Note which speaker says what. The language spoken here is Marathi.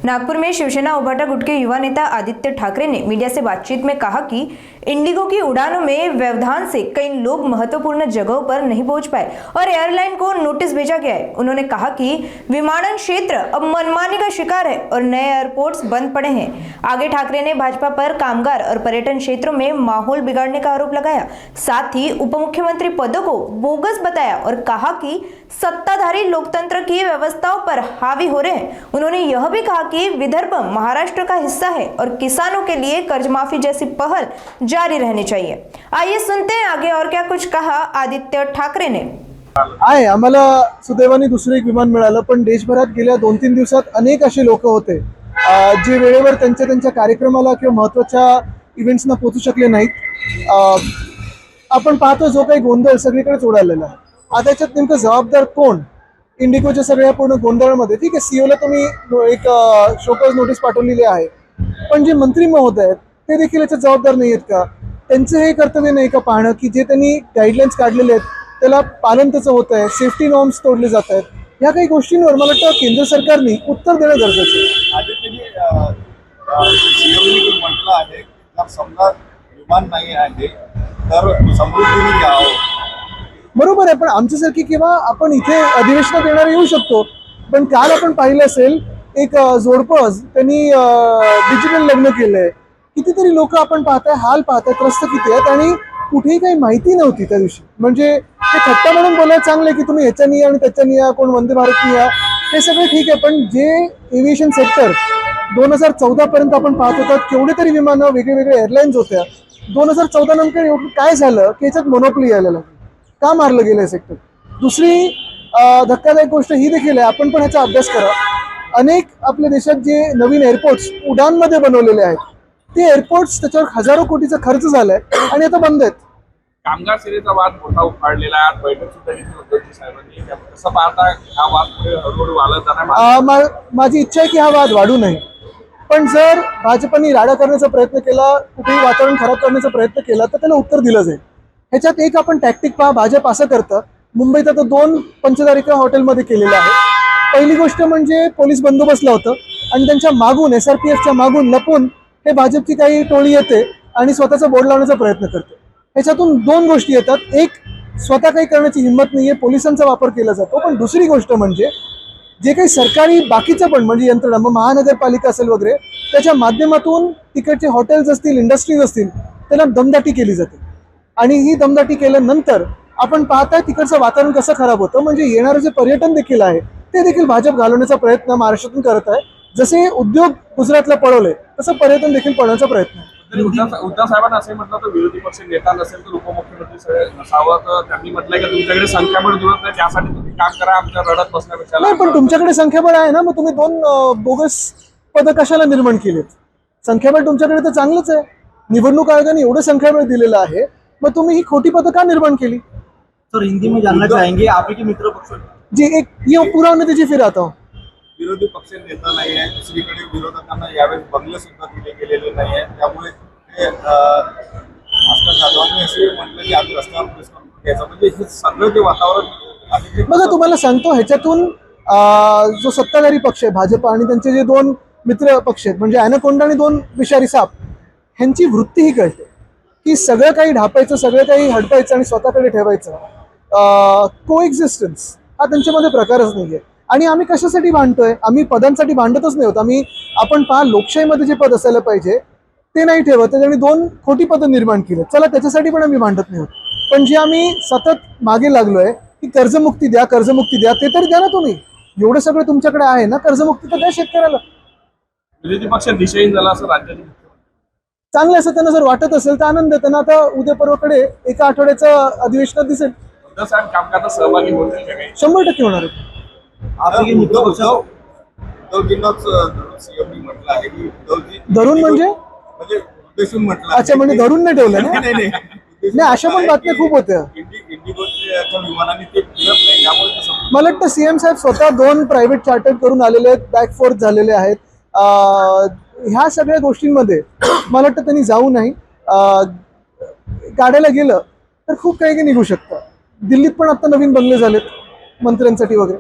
Speaker 1: नागपुर में शिवसेना उभाटा गुट के युवा नेता आदित्य ठाकरे ने मीडिया से बातचीत में कहा कि इंडिगो की उड़ानों में व्यवधान से कई लोग महत्वपूर्ण जगहों पर नहीं पहुंच पाए और एयरलाइन को नोटिस भेजा गया है। उन्होंने कहा कि विमानन क्षेत्र अब मनमानी का शिकार है और नए एयरपोर्ट्स बंद पड़े हैं। आगे ठाकरे ने भाजपा पर कामगार और पर्यटन क्षेत्रों में माहौल बिगाड़ने का आरोप लगाया। साथ ही उप मुख्यमंत्री पदों को बोगस बताया और कहा कि सत्ताधारी लोकतंत्र की व्यवस्थाओं पर हावी हो रहे हैं। उन्होंने यह भी कहा कि विदर्भ महाराष्ट्र का हिस्सा है और किसानों के लिए कर्ज माफी जैसी पहल जारी रहनी चाहिए। आइए सुनते हैं आगे और क्या कुछ कहा आदित्य ठाकरे ने।
Speaker 2: आहे आम्हाला सुदैवाने दुसरं एक विमान मिळालं, पण देशभरात गेल्या 2-3 दिवसात अनेक असे लोक होते जे वेळेवर त्यांच्या कार्यक्रमाला किंवा महत्त्वाच्या इव्हेंट्सना पोहोचू शकले नाहीत। आपण पाहतो जो काही गोंधळ सगळीकडेच उडालेला आहे। आता याच्यात नेमकं जबाबदार कोण? इंडिगोच्या सगळ्या पूर्ण गोंधळामध्ये ठीक आहे, सीओला तुम्ही एक शोकॉज नोटीस पाठवलेली आहे, पण जे मंत्री महोदय आहेत ते देखील याच्यात जबाबदार नाही आहेत का? त्यांचं हे कर्तव्य नाही का पाहणं की जे त्यांनी गाईडलाईन्स काढलेले आहेत त्याला पालन त्याचं होत आहे, सेफ्टी नॉर्म्स तोडले जात आहेत, ह्या काही गोष्टींवर मला वाटतं केंद्र सरकारने उत्तर देणं गरजेचं आहे।
Speaker 3: सीओनी म्हटलं आहे की समजा विमान नाही आहे तर समृद्धीने घ्यावं।
Speaker 2: बरोबर आहे, पण आमच्यासारखी किंवा आपण इथे अधिवेशनात येणारे येऊ शकतो, पण काल आपण पाहिलं असेल एक जोडपं त्यांनी डिजिटल लग्न केलंय। कितीतरी लोक आपण पाहताय, हाल पाहताय, त्रस्त किती आहेत आणि कुठेही काही माहिती नव्हती त्या दिवशी। म्हणजे ते थट्टा म्हणून बोलायला चांगलं आहे की तुम्ही ह्याच्यानी या आणि त्याच्यानी या, कोण वंदे भारतनी या, हे सगळं ठीक आहे, पण जे एव्हिएशन सेक्टर 2014 पर्यंत आपण पाहत होतो केवढे तरी विमानं वेगवेगळे एअरलाईन्स होत्या, 2014 नंतर काय झालं की याच्यात मोनोपोली यायला लागली, का मारलं गेलं सेक्टर? दुसरी धक्कादायक गोष्ट ही देखील आहे, आपण पण ह्याचा अभ्यास करा। अनेक आपल्या देशात जे नवीन एअरपोर्ट्स उडानमध्ये बनवलेले आहेत ते एअरपोर्ट्स त्याच्यावर हजारो कोटीचा खर्च झालाय आणि आता बंद आहेत।
Speaker 3: कामगार सेनेचा वाद मोठा उफाळलेला आहे, बैठक सुद्धा घेतली होती साहेबांनी। कसं पाहता हा वाद पुढे हळूहळू वाढत जाणार?
Speaker 2: माझी इच्छा आहे की हा वाद वाढू नये, पण जर भाजपने राडा करण्याचा प्रयत्न केला, कुठेही वातावरण खराब करण्याचा प्रयत्न केला तर त्याला उत्तर दिलं जाईल। ह्याच्यात एक आपण टॅक्टिक पहा, भाजप असं करतं, मुंबईत आता 2 पंचतारिका हॉटेलमध्ये केलेलं आहे। पहिली गोष्ट म्हणजे पोलीस बंदोबस्त लावतं आणि त्यांच्या मागून SRPFच्या मागून लपून हे भाजपची काही टोळी येते आणि स्वतःचा बोर्ड लावण्याचा प्रयत्न करते। ह्याच्यातून 2 गोष्टी येतात, एक स्वतः काही करण्याची हिंमत नाहीये, पोलिसांचा वापर केला जातो, पण दुसरी गोष्ट म्हणजे जे काही सरकारी बाकीचं पण म्हणजे यंत्रणा, मग महानगरपालिका असेल वगैरे, त्याच्या माध्यमातून तिकडचे हॉटेल्स असतील, इंडस्ट्रीज असतील, त्याला दमदाटी केली जाते आणि ही दमदाटी केल्यानंतर आपण पाहताय तिकडचं वातावरण कसं खराब होतं। म्हणजे येणारं जे पर्यटन देखील आहे ते देखील भाजप घालवण्याचा प्रयत्न महाराष्ट्रातून करत आहे। जसे उद्योग गुजरातला पळवले तसं पर्यटन देखील पळवण्याचा प्रयत्न आहे।
Speaker 3: उद्धव साहेबांना असे म्हटलं तर विरोधी पक्ष नेता नसेल तर उपमुख्यमंत्री नसावं, तर त्यांनी म्हटलंय की तुमच्याकडे संख्याबळ जुळत नाही, त्यासाठी तुम्ही काम करा, आमच्या रडत बसण्यापेक्षा।
Speaker 2: नाही, पण तुमच्याकडे संख्याबळ आहे ना, मग तुम्ही 2 बोगस पदं कशाला निर्माण केलीत? संख्याबळ तुमच्याकडे तर चांगलंच आहे, निवडणूक आयोगाने एवढं संख्याबळ दिलेलं आहे, मग तुम्ही ही खोटी पदं का निर्माण केली?
Speaker 4: सर हिंदी में जानना चाहेंगे आपके मित्र पक्ष
Speaker 2: जी एक ये पूरा नतीजे फिर आता हूँ।
Speaker 3: विरोधी पक्ष नेता नाही आहे, दुसरीकडे विरोधकांना यावेळेस बंगले सुद्धा दिले गेलेले नाही आहे, त्यामुळे भास्कर जाधवांनी असे म्हटलं की आम्ही रस्त्यावर प्रेस कॉन्फरन्स घ्यायचं। म्हणजे हे सगळं जे वातावरण
Speaker 2: बघा, तुम्हाला सांगतो ह्याच्यातून जो सत्ताधारी पक्ष आहे भाजप आणि त्यांचे जे 2 मित्र पक्ष आहेत म्हणजे ॲनाकोंडा आणि 2 विषारी साप, ह्यांची वृत्ती ही कळते की सगळं काही ढापायचं, सगळं काही हडपायचं आणि स्वतःकडे ठेवायचं। कोएक्झिस्टन्स हा त्यांच्यामध्ये प्रकारच नाहीये। आणि आम्ही कशासाठी भांडतोय? आम्ही पदांसाठी भांडतच नाही होत। आपण पहा, लोकशाहीमध्ये जे पद असायला पाहिजे ते नाही ठेवत, त्याच्याने 2 खोटी पदं निर्माण केली। चला, त्याच्यासाठी पण आम्ही भांडत नाही होत, पण जे आम्ही सतत मागे लागलोय की कर्जमुक्ती द्या, कर्जमुक्ती द्या, ते तरी द्या ना तुम्ही। एवढं सगळं तुमच्याकडे आहे ना, कर्जमुक्ती तर द्या शेतकऱ्याला।
Speaker 3: विरोधी पक्ष दिशाहीन झाला असं राज्याचे
Speaker 2: चांगलं असं त्यांना जर वाटत असेल तर आनंद आहे त्यांना। आता उद्या परवाकडे एका आठवड्याचं अधिवेशनात दिसेल
Speaker 3: उद्धव साहेब कामकाजात सहभागी होतील का काही?
Speaker 2: 100% होणार आहे।
Speaker 4: आपके मित्र पक्ष
Speaker 3: उद्धवजींनाच सीएमनी म्हटलं आहे की उद्धवजी
Speaker 2: धरून म्हणजे
Speaker 3: उद्देशून म्हटलं।
Speaker 2: अच्छा, म्हणजे धरून नाही ठेवलं ना?
Speaker 3: नाही,
Speaker 2: नाही, अशा पण बातम्या खूप होत्या।
Speaker 3: इंडिगोच्या विमानाने ते फिरत नाही, त्यामुळे
Speaker 2: मला वाटतं सीएम साहेब स्वतः 2 प्रायव्हेट चार्टर करून आलेले आहेत, बॅकफोर्थ झालेले आहेत। ह्या सगळ्या गोष्टींमध्ये मला वाटतं त्यांनी जाऊ नाही। काढायला गेलं तर खूप काही निघू शकतं। दिल्लीत पण आता नवीन बंगले झालेत मंत्र्यांसाठी वगैरे।